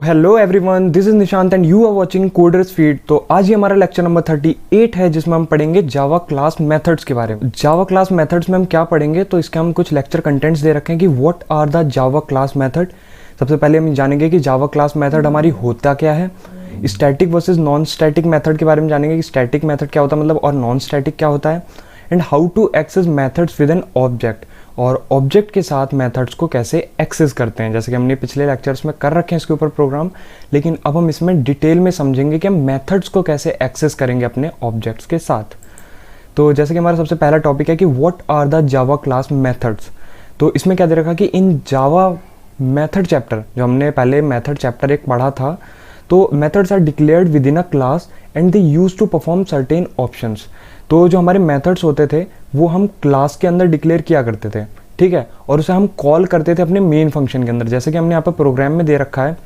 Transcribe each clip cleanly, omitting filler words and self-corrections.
Hello everyone, this is Nishant and you are watching coders feed. तो आज ये हमारा लेक्चर नंबर 38 है जिसमें हम पढ़ेंगे जावा क्लास मेथड्स के बारे में। जावा क्लास मेथड्स में हम क्या पढ़ेंगे, तो इसके हम कुछ लेक्चर कंटेंट्स दे रखे हैं कि what are the Java class method. सबसे पहले हम जानेंगे कि जावा क्लास मेथड हमारी होता क्या है, static versus non static method के बारे में जानेंगे कि स्टैटिक मेथड क्या होता है मतलब और नॉन स्टैटिक क्या होता है, and how to access methods with an object, और ऑब्जेक्ट के साथ मेथड्स को कैसे एक्सेस करते हैं। जैसे कि हमने पिछले लेक्चर्स में कर रखे हैं इसके ऊपर प्रोग्राम, लेकिन अब हम इसमें डिटेल में समझेंगे कि हम मेथड्स को कैसे एक्सेस करेंगे अपने ऑब्जेक्ट्स के साथ। तो जैसे कि हमारा सबसे पहला टॉपिक है कि what are the Java class methods. तो इसमें क्या दे रखा कि इन जावा मेथड चैप्टर, जो हमने पहले मेथड चैप्टर एक पढ़ा था, तो methods are declared within a class and they use to perform certain options. तो जो हमारे मेथड्स होते थे वो हम क्लास के अंदर डिक्लेयर किया करते थे, ठीक है, और उसे हम कॉल करते थे अपने मेन फंक्शन के अंदर। जैसे कि हमने यहाँ पर प्रोग्राम में दे रखा है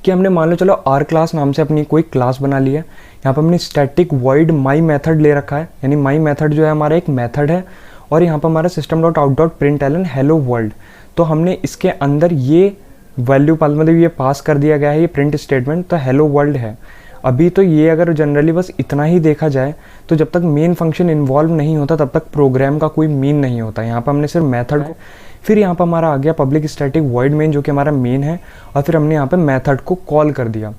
कि हमने मान लो चलो आर क्लास नाम से अपनी कोई क्लास बना ली है। यहाँ पर हमने स्टैटिक वॉइड माई मेथड ले रखा है, यानी माई मेथड जो है हमारा एक मेथड है, और यहाँ पर हमारा system dot out dot println hello world. तो हमने इसके अंदर ये वैल्यू मतलब ये पास कर दिया गया है, ये प्रिंट स्टेटमेंट तो हेलो वर्ल्ड है। अभी तो ये अगर जनरली बस इतना ही देखा जाए तो जब तक मेन फंक्शन इन्वॉल्व नहीं होता तब तक प्रोग्राम का कोई मीन नहीं होता। यहाँ पर हमने सिर्फ मेथड को, फिर यहाँ पर हमारा आ गया पब्लिक स्टैटिक वॉइड मेन जो कि हमारा मेन है, और फिर हमने यहाँ पे मेथड को कॉल कर दिया,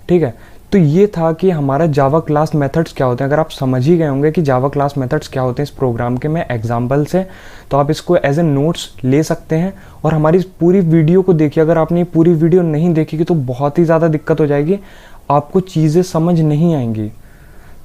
ठीक है। तो ये था कि हमारा जावा क्लास मेथड्स क्या होते हैं। अगर आप समझ ही गए होंगे कि जावा क्लास मेथड्स क्या होते हैं इस प्रोग्राम के मैं एग्जाम्पल से, तो आप इसको एज ए नोट्स ले सकते हैं और हमारी इस पूरी वीडियो को देखिए। अगर आपने पूरी वीडियो नहीं देखी तो बहुत ही ज़्यादा दिक्कत हो जाएगी, आपको चीज़ें समझ नहीं आएंगी।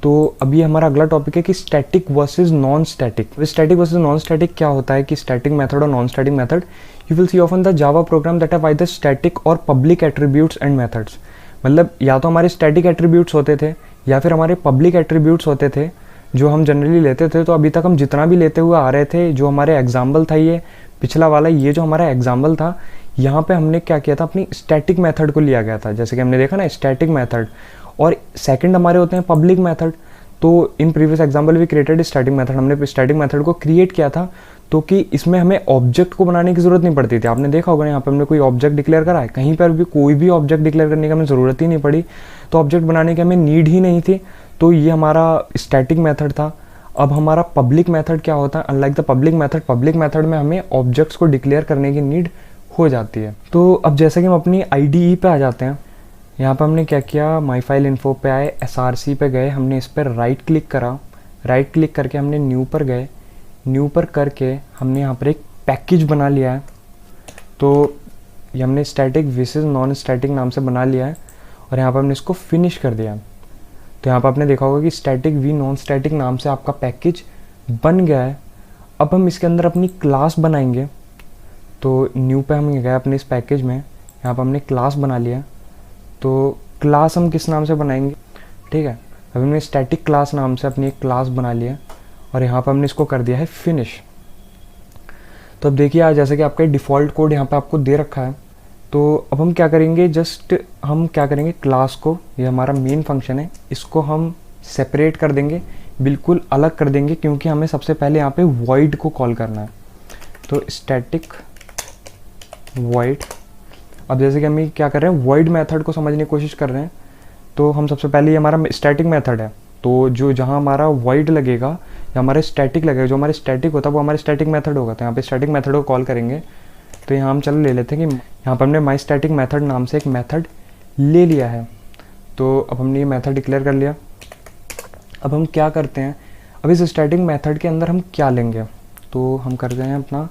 तो अभी हमारा अगला टॉपिक है कि static versus non static. Static versus non static क्या होता है कि स्टैटिक मेथड और non static method, you will see often the Java program that have either static और पब्लिक एट्रीब्यूट्स एंड मेथड्स। मतलब या तो हमारे स्टैटिक एट्रीब्यूट्स होते थे या फिर हमारे पब्लिक एट्रीब्यूट्स होते थे जो हम जनरली लेते थे। तो अभी तक हम जितना भी लेते हुए आ रहे थे, जो हमारे एग्जाम्पल था, ये पिछला वाला ये जो हमारा एग्जाम्पल था, यहाँ पे हमने क्या किया था, अपनी स्टैटिक मेथड को लिया गया था। जैसे कि हमने देखा ना स्टैटिक मेथड, और सेकंड हमारे होते हैं पब्लिक मेथड। तो in previous example we created static method, हमने स्टैटिक मेथड को क्रिएट किया था तो कि इसमें हमें ऑब्जेक्ट को बनाने की जरूरत नहीं पड़ती थी। आपने देखा होगा यहाँ पे हमने कोई ऑब्जेक्ट डिक्लेयर करा है, कहीं पर भी कोई भी ऑब्जेक्ट डिक्लेयर करने की हमें ज़रूरत ही नहीं पड़ी, तो ऑब्जेक्ट बनाने की हमें नीड ही नहीं थी। तो ये हमारा स्टैटिक मेथड था। अब हमारा पब्लिक मेथड क्या होता है, अनलाइक द पब्लिक मेथड में हमें ऑब्जेक्ट्स को डिक्लेयर करने की नीड हो जाती है। तो अब जैसे कि हम अपनी IDE पे आ जाते हैं, यहाँ पर हमने क्या किया, माई फाइल इन्फो पे आए, SRC पे गए, हमने इस पर राइट क्लिक करा, राइट क्लिक करके हमने न्यू पर गए, न्यू पर करके हमने यहाँ पर एक पैकेज बना लिया है। तो ये हमने स्टैटिक वर्सेस नॉन स्टैटिक नाम से बना लिया है, और यहाँ पर हमने इसको फिनिश कर दिया। तो यहाँ पर आपने देखा होगा कि स्टैटिक वी नॉन स्टैटिक नाम से आपका पैकेज बन गया है। अब हम इसके अंदर अपनी क्लास बनाएंगे। तो न्यू पे हम गए अपने इस पैकेज में, यहाँ पर हमने क्लास बना लिया। तो क्लास हम किस नाम से बनाएंगे, ठीक है, अभी हमने स्टैटिक क्लास नाम से अपनी एक क्लास बना लिया, और यहाँ पर हमने इसको कर दिया है फिनिश। तो अब देखिए आज जैसे कि आपका डिफ़ॉल्ट कोड यहाँ पे आपको दे रखा है। तो अब हम क्या करेंगे, हम क्या करेंगे, क्लास को, ये हमारा मेन फंक्शन है, इसको हम सेपरेट कर देंगे, बिल्कुल अलग कर देंगे, क्योंकि हमें सबसे पहले यहाँ पे वॉइड को कॉल करना है। तो स्टैटिक वॉइड, अब जैसे कि हम क्या कर रहे हैं, वॉइड मेथड को समझने की कोशिश कर रहे हैं। तो हम सबसे पहले ये हमारा स्टैटिक मेथड है, तो जो जहाँ हमारा वॉइड लगेगा या हमारा स्टैटिक लगेगा, जो हमारे स्टैटिक होता है वो हमारे स्टैटिक मेथड होगा। तो यहाँ पे स्टैटिक मेथड को कॉल करेंगे। तो यहाँ हम चलो ले लेते हैं कि यहाँ पर हमने माई स्टैटिक मेथड नाम से एक मेथड ले लिया है। तो अब हमने ये मेथड डिक्लेयर कर लिया। अब हम क्या करते हैं, अब इस स्टैटिक मेथड के अंदर हम क्या लेंगे, तो हम करते हैं अपना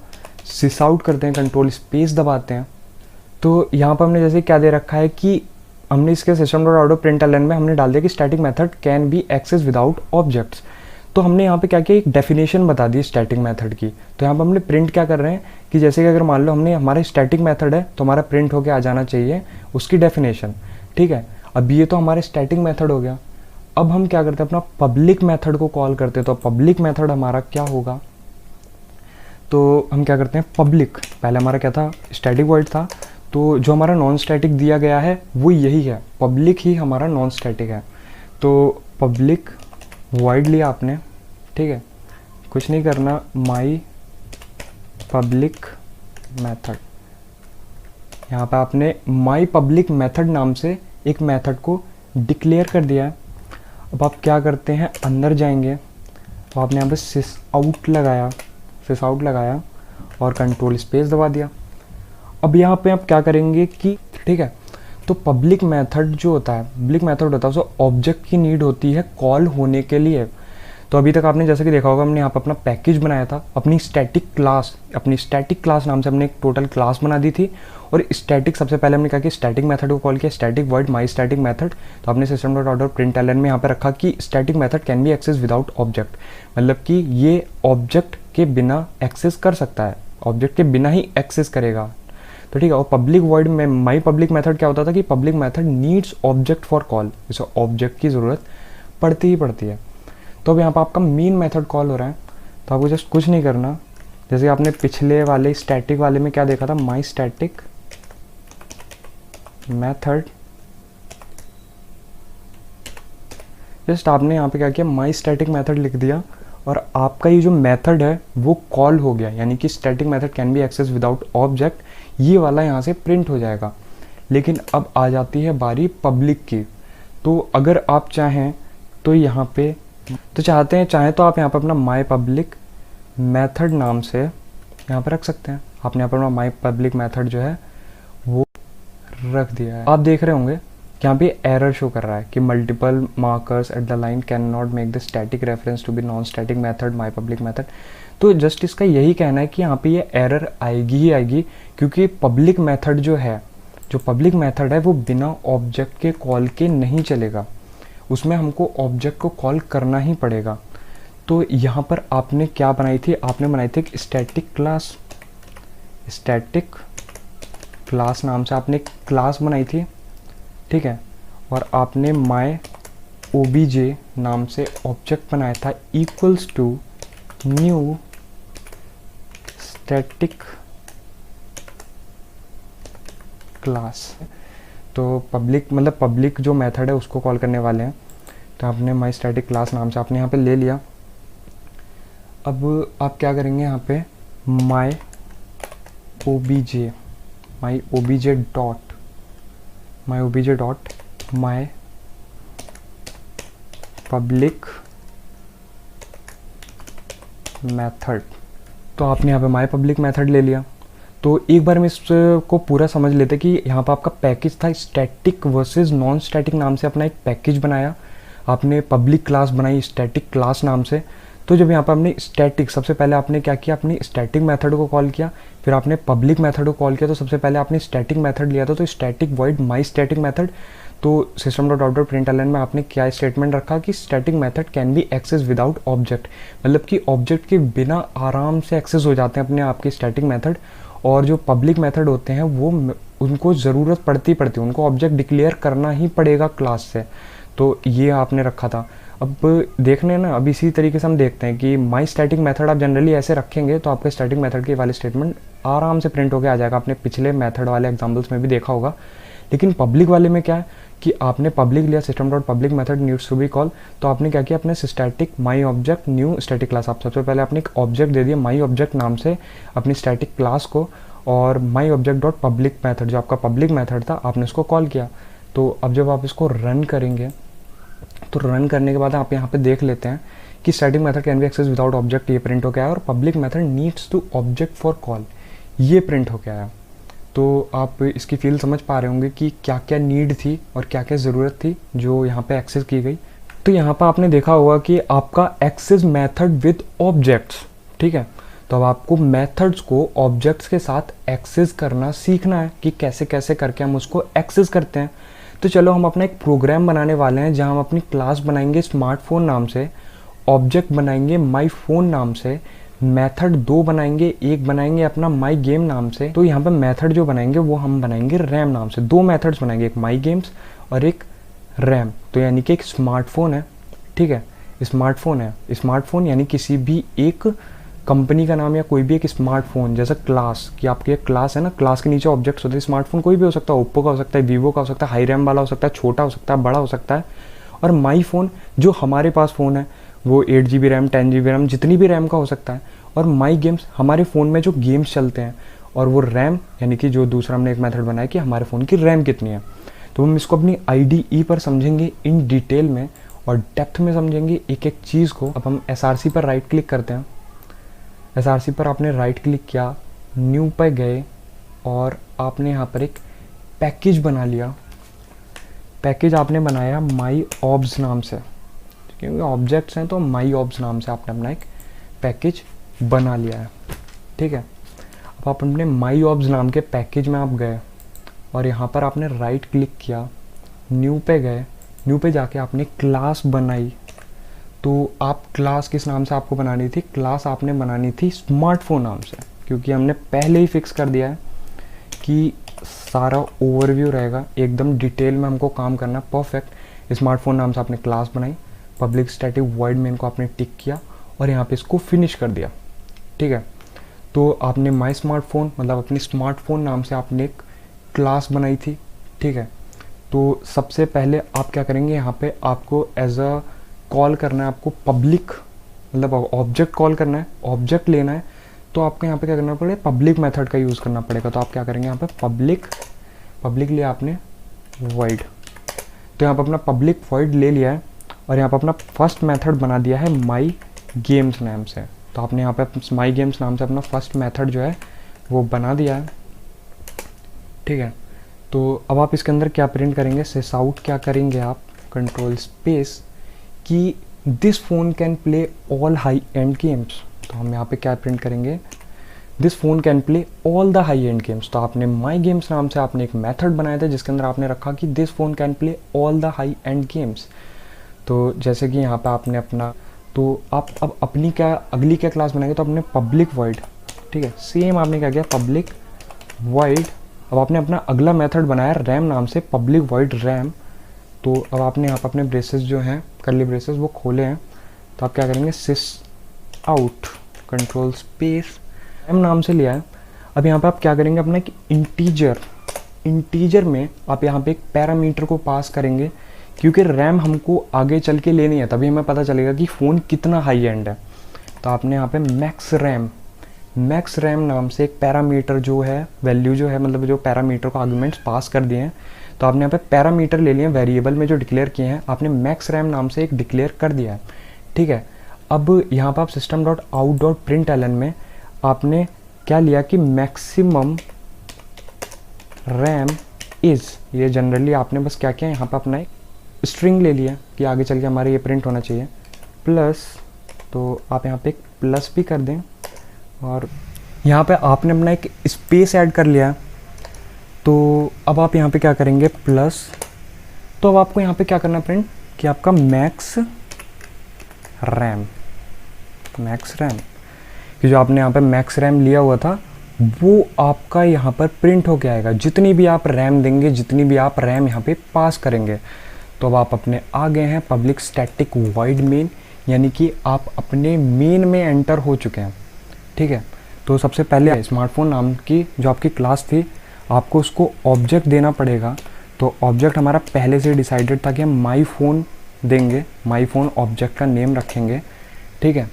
सिस आउट करते हैं, कंट्रोल स्पेस दबाते हैं। तो यहाँ पर हमने जैसे क्या दे रखा है कि हमने इसके system dot out println में हमने डाल दिया कि static method can be access without objects. तो हमने यहाँ पे क्या किया, एक डेफिनेशन बता दी स्टैटिक मेथड की। तो यहाँ पर हमने प्रिंट क्या कर रहे हैं कि जैसे कि अगर मान लो हमने हमारा स्टैटिक मेथड है तो हमारा प्रिंट होके आ जाना चाहिए उसकी डेफिनेशन, ठीक है। अब ये तो हमारे स्टैटिक मेथड हो गया। अब हम क्या करते हैं, अपना पब्लिक मेथड को कॉल करते हैं। तो पब्लिक मेथड हमारा क्या होगा, तो हम क्या करते हैं, पब्लिक, पहले हमारा क्या था, स्टैटिक वॉइड था, तो जो हमारा नॉन स्टैटिक दिया गया है वो यही है, पब्लिक ही हमारा नॉन स्टैटिक है। तो पब्लिक वॉइड लिया आपने, ठीक है, कुछ नहीं करना, माई पब्लिक मेथड, यहाँ पे आपने माई पब्लिक मेथड नाम से एक मेथड को डिक्लेयर कर दिया है। अब आप क्या करते हैं, अंदर जाएंगे तो आपने यहाँ पे सिस आउट लगाया और कंट्रोल स्पेस दबा दिया। अब यहाँ पे आप क्या करेंगे कि ठीक है, तो पब्लिक मेथड जो होता है, पब्लिक मेथड होता है उसको ऑब्जेक्ट की नीड होती है कॉल होने के लिए। तो अभी तक आपने जैसे कि देखा होगा, हमने यहाँ पर अपना पैकेज बनाया था, अपनी स्टैटिक क्लास नाम से हमने एक टोटल क्लास बना दी थी। और स्टैटिक सबसे पहले हमने कहा कि स्टैटिक मेथड को कॉल किया, static void my static method. तो आपने system dot out println में यहाँ पे रखा कि static method can be access without object, मतलब कि ये ऑब्जेक्ट के बिना एक्सेस कर सकता है, ऑब्जेक्ट के बिना ही एक्सेस करेगा। तो ठीक है, और पब्लिक वॉइड में माई पब्लिक मेथड क्या होता था कि public method needs object for call, इसे ऑब्जेक्ट की ज़रूरत पड़ती है। तो अब यहाँ पर आपका मेन मेथड कॉल हो रहा है, तो आपको जस्ट कुछ नहीं करना, जैसे आपने पिछले वाले स्टैटिक वाले में क्या देखा था, माई स्टैटिक मेथड, जस्ट आपने यहाँ पे क्या किया, माई स्टैटिक मेथड लिख दिया और आपका ये जो मेथड है वो कॉल हो गया, यानी कि static method can be access without object, ये वाला यहाँ से प्रिंट हो जाएगा। लेकिन अब आ जाती है बारी पब्लिक की। तो अगर आप चाहें तो यहाँ पे चाहें तो आप यहाँ पर अपना माई पब्लिक मेथड नाम से यहाँ पर रख सकते हैं। आपने यहाँ पर अपना माई पब्लिक मेथड जो है वो रख दिया है। आप देख रहे होंगे कि यहाँ पे एरर शो कर रहा है कि multiple markers at the line can not make the static reference to be non static method my public method. तो जस्ट इसका यही कहना है कि यहाँ पे ये एरर आएगी ही आएगी, क्योंकि पब्लिक मेथड जो पब्लिक मेथड है वो बिना ऑब्जेक्ट के कॉल के नहीं चलेगा, उसमें हमको ऑब्जेक्ट को कॉल करना ही पड़ेगा। तो यहाँ पर आपने क्या बनाई थी, आपने बनाई थी एक स्टैटिक क्लास नाम से आपने एक क्लास बनाई थी, ठीक है। और आपने माय ओबीजे नाम से ऑब्जेक्ट बनाया था equals to new static class. तो पब्लिक जो मेथड है उसको कॉल करने वाले हैं। तो आपने माई स्टैटिक क्लास नाम से आपने यहाँ पे ले लिया। अब आप क्या करेंगे, यहाँ पे my OBJ dot my public method. तो आपने यहाँ पे माई पब्लिक मेथड ले लिया। तो एक बार हम इसको पूरा समझ लेते कि यहाँ पर आपका पैकेज था स्टैटिक वर्सेस नॉन स्टैटिक नाम से अपना एक पैकेज बनाया, आपने पब्लिक क्लास बनाई स्टैटिक क्लास नाम से। तो जब यहाँ पर आपने स्टैटिक, सबसे पहले आपने क्या किया, अपनी स्टैटिक मेथड को कॉल किया, फिर आपने पब्लिक मेथड को कॉल किया। तो सबसे पहले आपने स्टैटिक मेथड लिया था, तो static void my static method. तो system dot out dot println में आपने क्या स्टेटमेंट रखा कि static method can be access without object, मतलब कि ऑब्जेक्ट के बिना आराम से एक्सेस हो जाते हैं अपने आपके स्टैटिक मेथड। और जो पब्लिक मेथड होते हैं वो उनको ज़रूरत पड़ती उनको ऑब्जेक्ट डिक्लेयर करना ही पड़ेगा क्लास से। तो ये आपने रखा था। अब देखने ना, अब इसी तरीके से हम देखते हैं कि माई स्टैटिक मेथड आप जनरली ऐसे रखेंगे तो आपके स्टैटिक मेथड के वाले स्टेटमेंट आराम से प्रिंट होकर आ जाएगा। आपने पिछले मेथड वाले एग्जाम्पल्स में भी देखा होगा। लेकिन पब्लिक वाले में क्या है कि आपने पब्लिक लिया, system dot public method needs to be call. तो आपने क्या किया, अपने static my object new static class, आप सबसे पहले आपने एक ऑब्जेक्ट दे दिया माई ऑब्जेक्ट नाम से अपनी स्टैटिक क्लास को, और माई ऑब्जेक्ट डॉट पब्लिक मेथड जो आपका पब्लिक मेथड था आपने उसको कॉल किया। तो अब जब आप इसको रन करेंगे तो रन करने के बाद आप यहाँ पे देख लेते हैं कि static method can be access without object, ये प्रिंट हो गया है, और public method needs to object for call, ये प्रिंट हो गया है। तो आप इसकी फील समझ पा रहे होंगे कि क्या क्या नीड थी और क्या क्या ज़रूरत थी जो यहाँ पे एक्सेस की गई। तो यहाँ पर आपने देखा होगा कि आपका एक्सेस मेथड विद ऑब्जेक्ट्स, ठीक है। तो अब आपको मेथड्स को ऑब्जेक्ट्स के साथ एक्सेस करना सीखना है कि कैसे कैसे करके हम उसको एक्सेस करते हैं। तो चलो हम अपना एक प्रोग्राम बनाने वाले हैं जहां हम अपनी क्लास बनाएंगे स्मार्टफोन नाम से, ऑब्जेक्ट बनाएंगे माई फोन नाम से, मेथड 2 बनाएंगे, एक बनाएंगे अपना माई गेम नाम से। तो यहाँ पे मेथड जो बनाएंगे वो हम बनाएंगे रैम नाम से। 2 मेथड्स बनाएंगे, एक माई गेम्स और एक रैम। तो यानी कि एक स्मार्टफोन है, ठीक है, स्मार्टफोन यानी किसी भी एक कंपनी का नाम या कोई भी एक स्मार्टफोन, जैसा क्लास कि आपकी एक क्लास है ना, क्लास के नीचे ऑब्जेक्ट्स होते हैं। स्मार्टफोन कोई भी हो सकता है, ओप्पो का हो सकता है, वीवो का हो सकता है, हाई रैम वाला हो सकता है, छोटा हो सकता है, बड़ा हो सकता है। और माई फ़ोन जो हमारे पास फ़ोन है वो 8 GB रैम 10 GB रैम जितनी भी रैम का हो सकता है। और माई गेम्स हमारे फ़ोन में जो गेम्स चलते हैं और वो रैम यानी कि जो दूसरा हमने एक मेथड बनाया कि हमारे फ़ोन की रैम कितनी है। तो हम इसको अपनी IDE पर समझेंगे इन डिटेल में और डेप्थ में समझेंगे एक एक चीज़ को। अब हम SRC पर राइट क्लिक करते हैं। SRC पर आपने राइट क्लिक किया, न्यू पे गए और आपने यहाँ पर एक पैकेज बना लिया। पैकेज आपने बनाया माई ऑब्स नाम से, क्योंकि ऑब्जेक्ट्स हैं तो माई ऑब्स नाम से आपने अपना एक पैकेज बना लिया है। ठीक है, अब आप अपने माई ऑब्स नाम के पैकेज में आप गए और यहाँ पर आपने राइट क्लिक किया, न्यू पे गए, न्यू पे जाके आपने क्लास बनाई। तो आप क्लास किस नाम से आपको बनानी थी? क्लास आपने बनानी थी स्मार्टफोन नाम से, क्योंकि हमने पहले ही फिक्स कर दिया है कि सारा ओवरव्यू रहेगा, एकदम डिटेल में हमको काम करना परफेक्ट। स्मार्टफोन नाम से आपने क्लास बनाई, पब्लिक स्टैटिक वॉइड मेन को आपने टिक किया और यहाँ पे इसको फिनिश कर दिया। ठीक है, तो आपने माई स्मार्टफोन मतलब अपनी स्मार्टफोन नाम से आपने एक क्लास बनाई थी। ठीक है, तो सबसे पहले आप क्या करेंगे, यहाँ पे आपको एज अ कॉल करना है, आपको पब्लिक मतलब ऑब्जेक्ट कॉल करना है, ऑब्जेक्ट लेना है। तो आपको यहाँ पे क्या करना पड़ेगा, पब्लिक मेथड का यूज़ करना पड़ेगा। तो आप क्या करेंगे, यहाँ पे पब्लिक लिया आपने वॉइड। तो यहाँ पर अपना पब्लिक वॉइड ले लिया है और यहाँ पर अपना फर्स्ट मेथड बना दिया है माई गेम्स नाम से। तो आपने यहाँ पे माई गेम्स नाम से अपना फर्स्ट मेथड जो है वो बना दिया है। ठीक है, तो अब आप इसके अंदर क्या प्रिंट करेंगे, सिस आउट क्या करेंगे आप, कंट्रोल स्पेस कि this phone can play all high and games. तो हम यहाँ पे क्या प्रिंट करेंगे, this phone can play all the high and games. तो आपने माई गेम्स नाम से आपने एक मेथड बनाया था जिसके अंदर आपने रखा कि this phone can play all the high and games. तो जैसे कि यहाँ पे आपने अपना, तो आप अब अपनी क्या अगली क्या क्लास बनाएंगे, तो आपने पब्लिक वॉइड। ठीक है, सेम आपने क्या किया, पब्लिक वॉइड। अब आपने अपना अगला मेथड बनाया रैम नाम से, पब्लिक वॉइड रैम। तो अब आपने यहाँ पर अपने ब्रेसेस जो हैं कर्ली ब्रेसेस वो खोले हैं। तो आप क्या करेंगे, सिस आउट कंट्रोल स्पेस रैम नाम से लिया है। अब यहाँ पे आप क्या करेंगे, अपना एक इंटीजर में आप यहाँ पे एक पैरामीटर को पास करेंगे, क्योंकि रैम हमको आगे चल के लेनी है, तभी हमें पता चलेगा कि फ़ोन कितना हाई एंड है। तो आपने यहाँ पे मैक्स रैम नाम से एक पैरामीटर जो है वैल्यू जो है मतलब जो पैरामीटर को आर्गुमेंट्स पास कर दिए हैं। तो आपने यहाँ पे पैरामीटर ले लिए वेरिएबल में जो डिक्लेयर किए हैं, आपने मैक्स रैम नाम से एक डिक्लेयर कर दिया है। ठीक है, अब यहाँ पर आप system.out.println में आपने क्या लिया कि मैक्सिमम रैम इज़, ये जनरली आपने बस क्या किया, यहाँ पर अपना एक स्ट्रिंग ले लिया कि आगे चल के हमारे ये प्रिंट होना चाहिए प्लस। तो आप यहाँ पे एक प्लस भी कर दें और यहाँ पे आपने अपना एक स्पेस ऐड कर लिया। तो अब आप यहाँ पे क्या करेंगे, प्लस। तो अब आपको यहाँ पे क्या करना प्रिंट कि आपका मैक्स रैम कि जो आपने यहाँ पे मैक्स रैम लिया हुआ था वो आपका यहाँ पर प्रिंट होके आएगा, जितनी भी आप रैम देंगे, जितनी भी आप रैम यहाँ पे पास करेंगे। तो अब आप अपने आ गए हैं पब्लिक स्टैटिक वॉइड मेन, यानी कि आप अपने मेन में एंटर हो चुके हैं। ठीक है, तो सबसे पहले स्मार्टफोन नाम की जो आपकी क्लास थी आपको उसको ऑब्जेक्ट देना पड़ेगा। तो ऑब्जेक्ट हमारा पहले से डिसाइडेड था कि हम माई फ़ोन देंगे, माई फ़ोन ऑब्जेक्ट का नेम रखेंगे। ठीक है,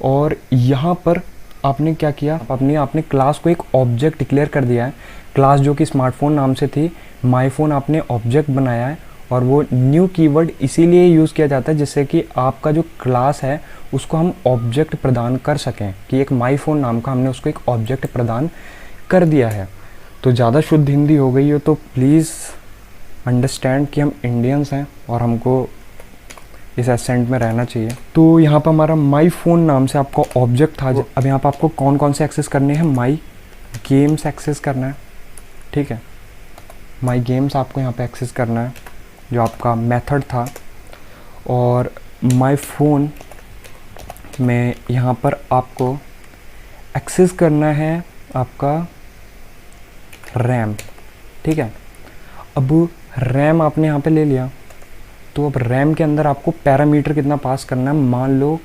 और यहाँ पर आपने क्या किया, आपने क्लास को एक ऑब्जेक्ट डिक्लेयर कर दिया है। क्लास जो कि स्मार्टफोन नाम से थी, माई फ़ोन आपने ऑब्जेक्ट बनाया है और वो न्यू कीवर्ड इसीलिए यूज़ किया जाता है जिससे कि आपका जो क्लास है उसको हम ऑब्जेक्ट प्रदान कर सकें, कि एक माई फ़ोन नाम का हमने उसको एक ऑब्जेक्ट प्रदान कर दिया है। तो ज़्यादा शुद्ध हिंदी हो गई हो तो प्लीज़ अंडरस्टैंड कि हम इंडियंस हैं और हमको इस एसेंट में रहना चाहिए। तो यहाँ पर हमारा माई फ़ोन नाम से आपका ऑब्जेक्ट था। अब यहाँ पर आपको कौन कौन से एक्सेस करने हैं, माई गेम्स एक्सेस करना है। ठीक है, माई गेम्स आपको यहाँ पे एक्सेस करना है जो आपका मेथड था, और माई फ़ोन में यहाँ पर आपको एक्सेस करना है आपका रैम। ठीक है, अब रैम आपने यहाँ पे ले लिया। तो अब रैम के अंदर आपको पैरामीटर कितना पास करना है, मान लो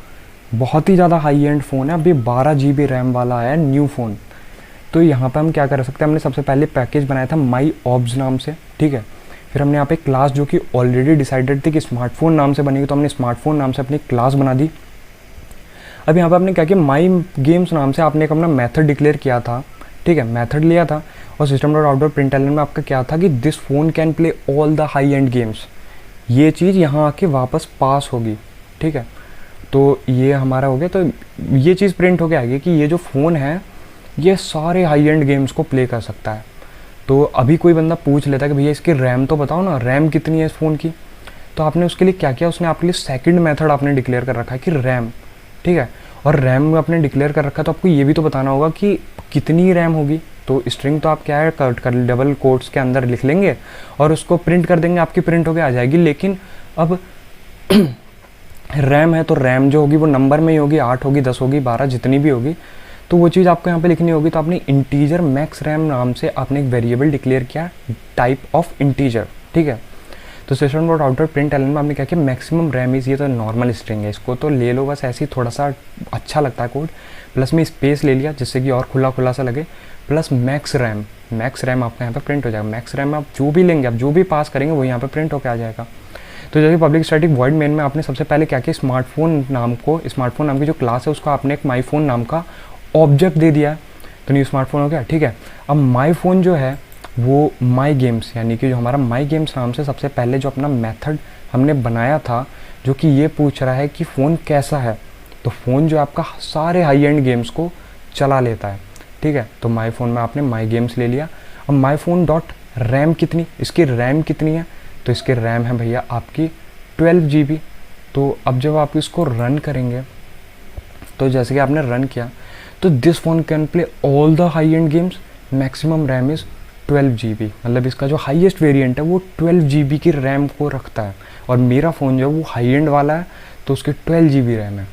बहुत ही ज़्यादा हाई एंड फ़ोन है, अभी 12 GB रैम वाला है न्यू फ़ोन। तो यहाँ पे हम क्या कर सकते हैं, हमने सबसे पहले पैकेज बनाया था माई ऑब्स नाम से। ठीक है, फिर हमने यहाँ पे क्लास जो कि ऑलरेडी डिसाइडेड थी कि स्मार्टफोन नाम से बनेगी, तो हमने स्मार्टफोन नाम से अपनी क्लास बना दी। अब यहाँ पे आपने क्या किया, माई गेम्स नाम से आपने एक अपना मेथड डिक्लेयर किया था। ठीक है, मेथड लिया था और system dot out dot println में आपका क्या था कि this phone can play all the high and games, ये चीज़ यहाँ आके वापस पास होगी, ठीक है। तो ये हमारा हो गया, तो ये चीज़ प्रिंट होके आएगी कि ये जो फ़ोन है ये सारे हाई एंड गेम्स को प्ले कर सकता है। तो अभी कोई बंदा पूछ लेता है कि भैया इसकी रैम तो बताओ ना, रैम कितनी है इस फ़ोन की, तो आपने उसके लिए क्या किया, उसने आपके लिए सेकंड मेथड आपने डिक्लेयर कर रखा है कि रैम, ठीक है। और रैम में आपने डिक्लेयर कर रखा है तो आपको ये भी तो बताना होगा कि कितनी रैम होगी। तो स्ट्रिंग तो आप क्या है कर डबल कोट्स के अंदर लिख लेंगे और उसको प्रिंट कर देंगे, आपकी प्रिंट होके आ जाएगी। लेकिन अब रैम है तो रैम जो होगी वो नंबर में ही होगी, 8 होगी, 10 होगी, 12, जितनी भी होगी, तो वो चीज़ आपको यहाँ पे लिखनी होगी। तो आपने इंटीजर मैक्स रैम नाम से आपने एक वेरिएबल डिक्लेयर किया, टाइप ऑफ इंटीजर, ठीक है। तो system dot out dot println में आपने क्या किया, मैक्सिमम रैम इज़, ये तो नॉर्मल स्ट्रिंग है, इसको तो ले लो बस ऐसे ही, थोड़ा सा अच्छा लगता है कोड, प्लस में स्पेस ले लिया जिससे कि और खुला खुला सा लगे, plus max RAM, max RAM आपका यहाँ पे प्रिंट हो जाएगा। मैक्स रैम आप जो भी लेंगे, आप जो भी पास करेंगे वो यहाँ पे प्रिंट होकर आ जाएगा। तो जैसे पब्लिक स्टैटिक वॉइड मेन में आपने सबसे पहले क्या किया, स्मार्टफोन नाम की जो क्लास है उसको आपने एक माई फोन नाम का ऑब्जेक्ट दे दिया है, तो न्यू स्मार्टफोन हो गया, ठीक है। अब माई फोन जो है वो माई गेम्स, यानी कि जो हमारा माई गेम्स नाम से सबसे पहले जो अपना मेथड हमने बनाया था, जो कि ये पूछ रहा है कि फ़ोन कैसा है, तो फ़ोन जो आपका सारे हाई एंड गेम्स को चला लेता है, ठीक है। तो माई फ़ोन में आपने माई गेम्स ले लिया। अब माई फ़ोन डॉट रैम कितनी, इसकी रैम कितनी है, तो इसकी रैम है भैया आपकी 12 GB। तो अब जब आप इसको रन करेंगे, तो जैसे कि आपने रन किया, तो this phone can play all the high and games, maximum RAM is 12 GB, मतलब इसका जो हाईएस्ट वेरिएंट है वो 12 GB की रैम को रखता है। और मेरा फ़ोन जो है वो हाई एंड वाला है, तो उसकी 12 GB रैम है।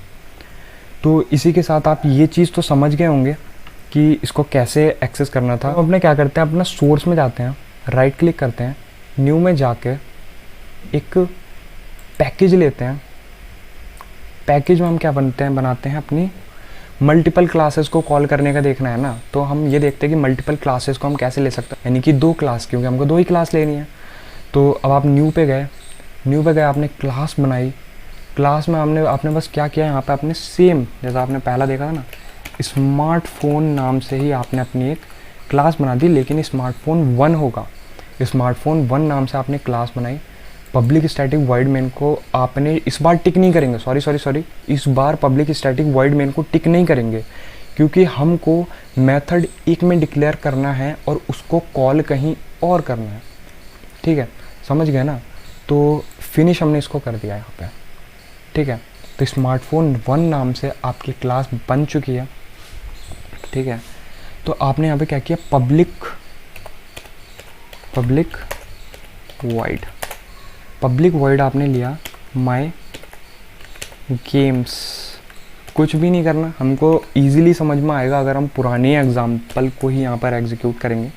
तो इसी के साथ आप ये चीज़ तो समझ गए होंगे कि इसको कैसे एक्सेस करना था। तो अपने क्या करते हैं, अपना सोर्स में जाते हैं, राइट क्लिक करते हैं, न्यू में जाके एक पैकेज लेते हैं। पैकेज में हम क्या बनाते हैं अपनी मल्टीपल क्लासेस को कॉल करने का देखना है ना, तो हम ये देखते हैं कि मल्टीपल क्लासेस को हम कैसे ले सकते हैं, यानी कि 2 क्लास, क्योंकि हमको 2 ही क्लास लेनी है। तो अब आप न्यू पे गए, आपने क्लास बनाई, क्लास में आपने बस क्या किया, यहाँ पे आपने सेम जैसा आपने पहला देखा था ना, स्मार्टफोन नाम से ही आपने अपनी एक क्लास बना दी, लेकिन स्मार्टफोन 1 होगा। स्मार्टफोन 1 नाम से आपने क्लास बनाई। पब्लिक स्टैटिक वॉइड मेन को आपने इस बार टिक नहीं करेंगे, सॉरी, इस बार पब्लिक स्टैटिक वॉइड मेन को टिक नहीं करेंगे, क्योंकि हमको मेथड एक में डिक्लेयर करना है और उसको कॉल कहीं और करना है, ठीक है, समझ गए ना। तो फिनिश हमने इसको कर दिया यहाँ पे, ठीक है। तो स्मार्टफोन 1 नाम से आपकी क्लास बन चुकी है, ठीक है। तो आपने यहाँ पे क्या किया, पब्लिक वॉइड आपने लिया माई गेम्स। कुछ भी नहीं करना, हमको इजीली समझ में आएगा अगर हम पुराने एग्जाम्पल को ही यहाँ पर एग्जीक्यूट करेंगे।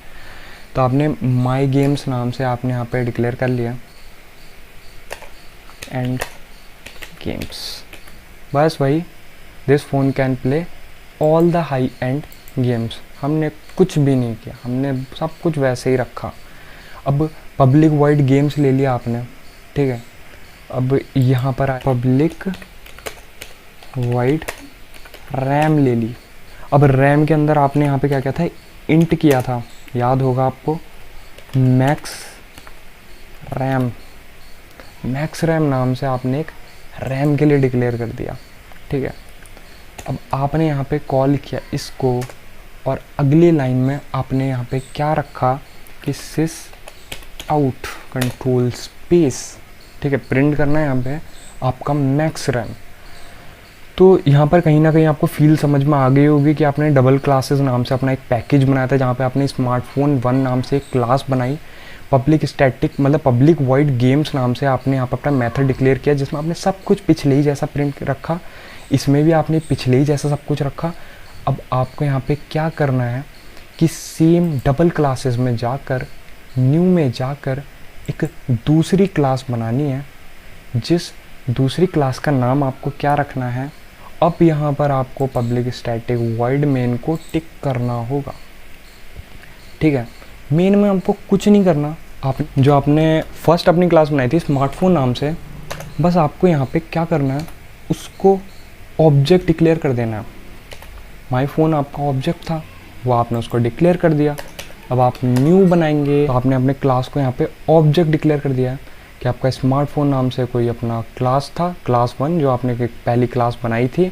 तो आपने माई गेम्स नाम से आपने यहाँ पे डिक्लेयर कर लिया एंड गेम्स, बस वही, this phone can play all the high and games. हमने कुछ भी नहीं किया, हमने सब कुछ वैसे ही रखा। अब पब्लिक वॉइड गेम्स ले लिया आपने, ठीक है। अब यहाँ पर पब्लिक वॉइड रैम ले ली। अब रैम के अंदर आपने यहाँ पे क्या किया था, इंट किया था, याद होगा आपको, मैक्स रैम नाम से आपने एक रैम के लिए डिक्लेयर कर दिया, ठीक है। अब आपने यहाँ पे कॉल किया इसको, और अगली लाइन में आपने यहाँ पे क्या रखा कि सिस आउट कंट्रोल स्पेस, ठीक है, प्रिंट करना है यहाँ पे आपका मैक्स रैम। तो यहाँ पर कहीं ना कहीं आपको फील समझ में आ गई होगी कि आपने डबल क्लासेस नाम से अपना एक पैकेज बनाया था, जहाँ पे आपने स्मार्टफोन 1 नाम से एक क्लास बनाई, पब्लिक स्टैटिक मतलब पब्लिक वॉइड गेम्स नाम से आपने यहाँ पर अपना मेथड डिक्लेयर किया, जिसमें आपने सब कुछ पिछले ही जैसा प्रिंट रखा, इसमें भी आपने पिछले ही जैसा सब कुछ रखा। अब आपको यहाँ पे क्या करना है कि सेम डबल क्लासेस में जाकर, न्यू में जाकर एक दूसरी क्लास बनानी है, जिस दूसरी क्लास का नाम आपको क्या रखना है। अब यहाँ पर आपको पब्लिक स्टैटिक वॉइड मेन को टिक करना होगा, ठीक है। मेन में आपको कुछ नहीं करना, आप जो आपने फर्स्ट अपनी क्लास बनाई थी स्मार्टफोन नाम से, बस आपको यहाँ पे क्या करना है, उसको ऑब्जेक्ट डिक्लेयर कर देना है। माई फ़ोन आपका ऑब्जेक्ट था, वो आपने उसको डिक्लेयर कर दिया। अब आप न्यू बनाएंगे तो आपने अपने क्लास को यहाँ पे ऑब्जेक्ट डिक्लेयर कर दिया है कि आपका स्मार्टफोन नाम से कोई अपना क्लास था, क्लास 1 जो आपने पहली क्लास बनाई थी।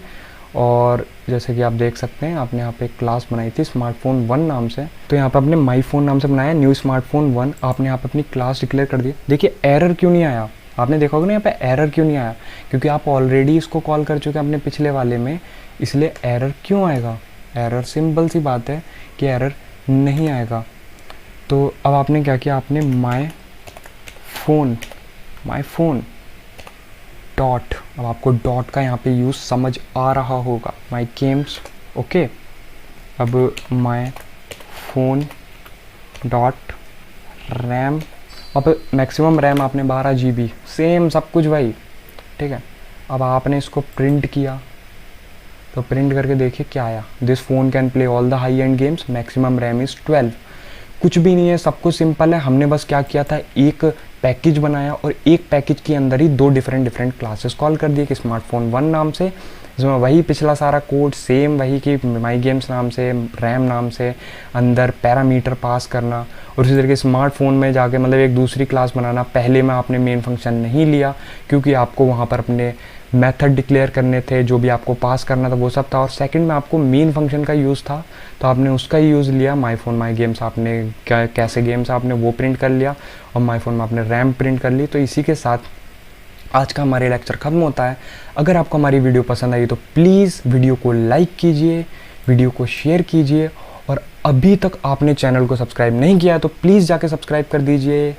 और जैसे कि आप देख सकते हैं आपने यहाँ पे क्लास बनाई थी स्मार्टफोन 1 नाम से, तो यहाँ पे आपने माई फ़ोन नाम से बनाया न्यू स्मार्टफोन 1। आपने यहाँ पे अपनी क्लास डिक्लेयर कर दी। देखिए एरर क्यों नहीं आया, आपने देखा होगा ना यहाँ पे एरर क्यों नहीं आया, क्योंकि आप ऑलरेडी इसको कॉल कर चुके हैं अपने पिछले वाले में, इसलिए एरर क्यों आएगा। एरर सिंपल सी बात है कि एरर नहीं आएगा। तो अब आपने क्या किया, आपने माई फ़ोन डॉट, अब आपको डॉट का यहाँ पे यूज़ समझ आ रहा होगा, माई गेम्स। ओके, अब माई फ़ोन डॉट रैम, अब मैक्सिमम रैम आपने 12 GB, सेम सब कुछ भाई, ठीक है। अब आपने इसको प्रिंट किया, तो प्रिंट करके देखिए क्या आया, this phone can play all the high and games, maximum RAM is 12। कुछ भी नहीं है, सब कुछ सिंपल है। हमने बस क्या किया था, एक पैकेज बनाया और एक पैकेज के अंदर ही 2 डिफरेंट क्लासेस कॉल कर दिए कि स्मार्टफोन 1 नाम से, इसमें वही पिछला सारा कोड सेम वही कि माई गेम्स नाम से, रैम नाम से, अंदर पैरामीटर पास करना, और उसी तरीके स्मार्टफोन में जाके मतलब एक दूसरी क्लास बनाना। पहले में आपने मेन फंक्शन नहीं लिया क्योंकि आपको वहाँ पर अपने मेथड डिक्लेयर करने थे, जो भी आपको पास करना था वो सब था, और सेकंड में आपको मेन फंक्शन का यूज़ था तो आपने उसका ही यूज़ लिया। माई फ़ोन माई गेम्स आपने कैसे गेम्स आपने वो प्रिंट कर लिया, और माई फ़ोन में आपने रैम प्रिंट कर ली। तो इसी के साथ आज का हमारे लेक्चर ख़त्म होता है। अगर आपको हमारी वीडियो पसंद आई तो प्लीज़ वीडियो को लाइक कीजिए, वीडियो को शेयर कीजिए, और अभी तक आपने चैनल को सब्सक्राइब नहीं किया है तो प्लीज़ जाके सब्सक्राइब कर दीजिए।